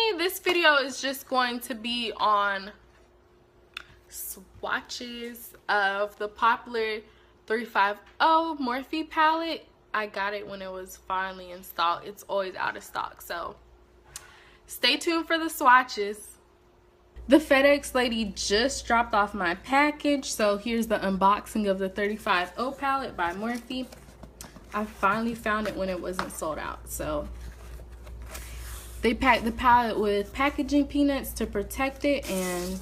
Today, this video is just going to be on swatches of the popular 35O Morphe palette. I got it when it was finally in stock. It's always out of stock, so stay tuned for the swatches. The FedEx lady just dropped off my package, so here's the unboxing of the 35O palette by Morphe. I finally found it when it wasn't sold out, so they packed the palette with packaging peanuts to protect it, and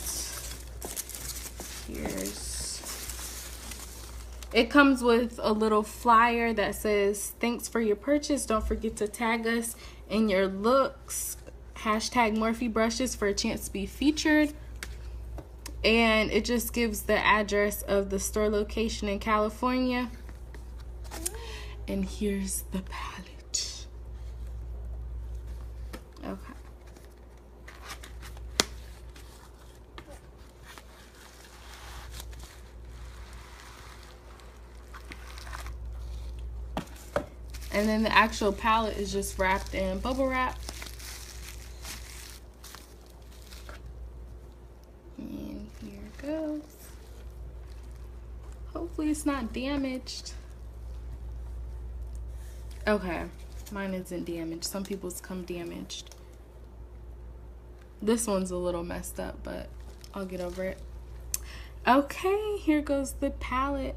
it comes with a little flyer that says thanks for your purchase, don't forget to tag us in your looks, hashtag Morphe brushes for a chance to be featured. And it just gives the address of the store location in California. And here's the palette. Okay. And then the actual palette is just wrapped in bubble wrap. And here it goes. Hopefully it's not damaged. Okay, mine isn't damaged. Some people's come damaged. This one's a little messed up, but I'll get over it. Okay, here goes the palette.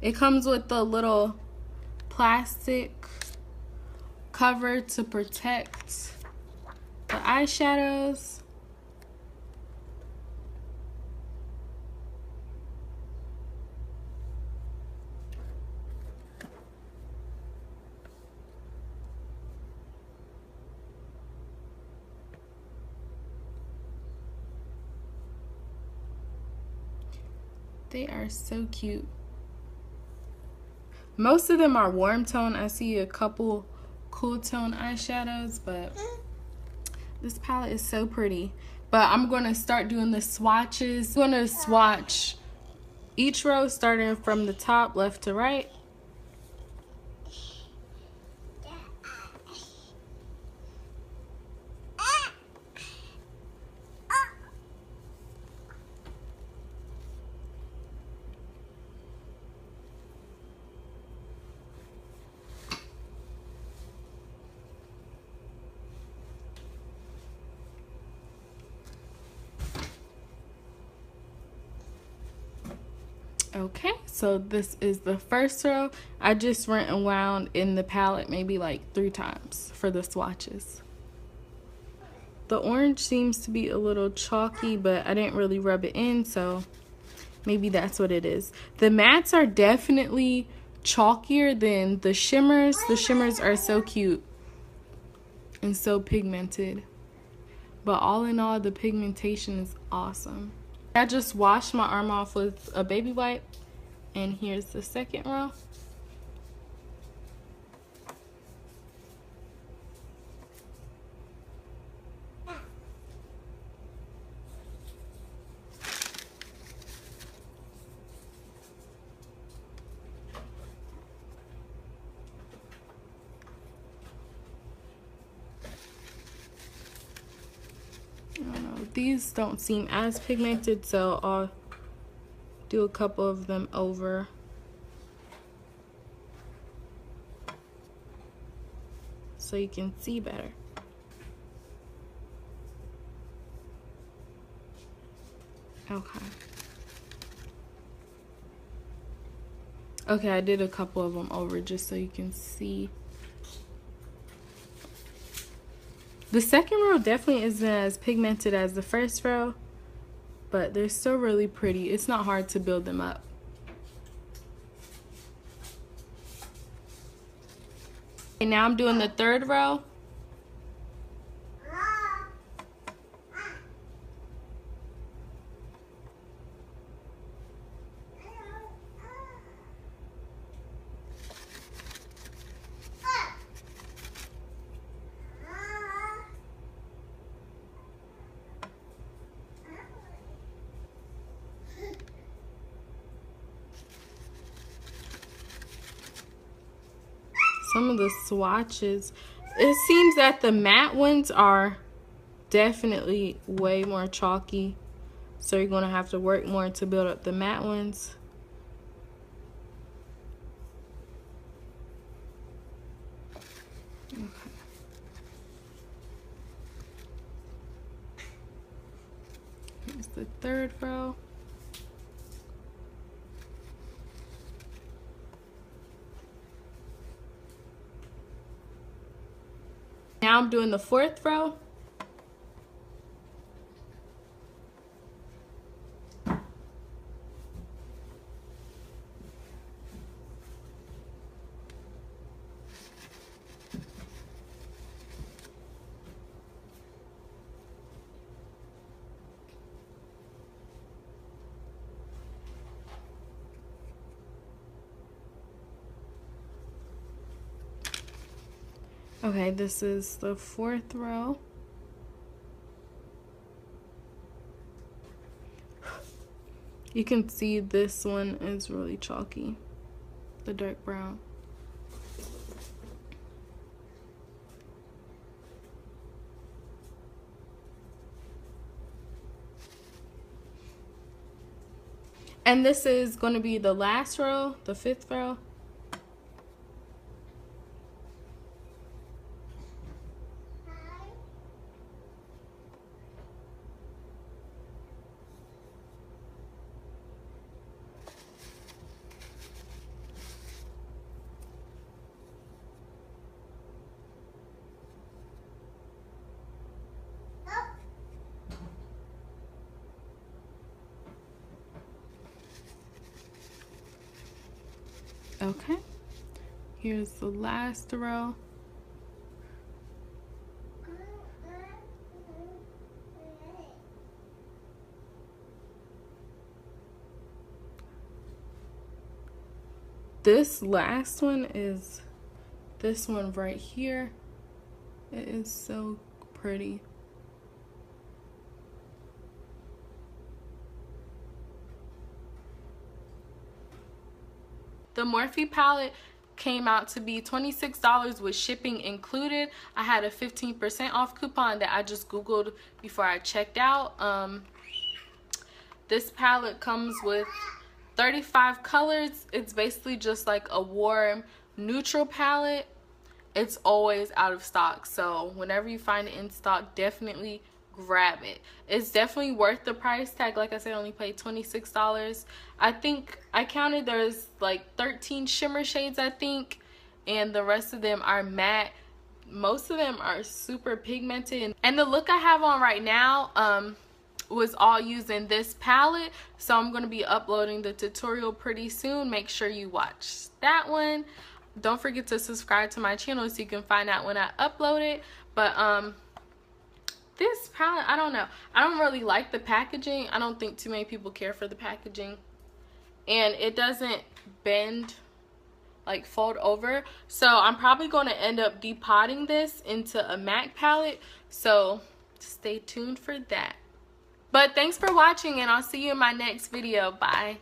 It comes with the little plastic cover to protect the eyeshadows. They are so cute. Most of them are warm tone. I see a couple cool tone eyeshadows, but this palette is so pretty. But I'm going to start doing the swatches. I'm going to swatch each row starting from the top left to right. Okay, so this is the first row. I just rinsed and wound in the palette maybe like 3 times for the swatches. The orange seems to be a little chalky, but I didn't really rub it in, so maybe that's what it is. The mattes are definitely chalkier than the shimmers. The shimmers are so cute and so pigmented. But all in all, the pigmentation is awesome. I just washed my arm off with a baby wipe, and here's the second row. These don't seem as pigmented, so I'll do a couple of them over. So you can see better. Okay. Okay, I did a couple of them over just so you can see. The second row definitely isn't as pigmented as the first row, but they're still really pretty. It's not hard to build them up. And now I'm doing the third row. Some of the swatches, it seems that the matte ones are definitely way more chalky, so you're going to have to work more to build up the matte ones. Okay. Here's the third row. Now I'm doing the fourth row. Okay, this is the fourth row. You can see this one is really chalky, the dark brown. And this is going to be the last row, the fifth row. Okay, here's the last row. This last one is this one right here. It is so pretty. The Morphe palette came out to be $26 with shipping included. I had a 15% off coupon that I just Googled before I checked out. This palette comes with 35 colors. It's basically just like a warm neutral palette. It's always out of stock, so whenever you find it in stock, definitely grab it. It's definitely worth the price tag. Like I said, I only paid $26. I think I counted there's like 13 shimmer shades, I think, and the rest of them are matte. Most of them are super pigmented, and the look I have on right now was all using this palette, so I'm going to be uploading the tutorial pretty soon. Make sure you watch that one. Don't forget to subscribe to my channel so you can find out when I upload it. But this palette, I don't know, I don't really like the packaging. I don't think too many people care for the packaging, and it doesn't bend, like fold over, so I'm probably going to end up depotting this into a MAC palette, so stay tuned for that. But thanks for watching, and I'll see you in my next video. Bye.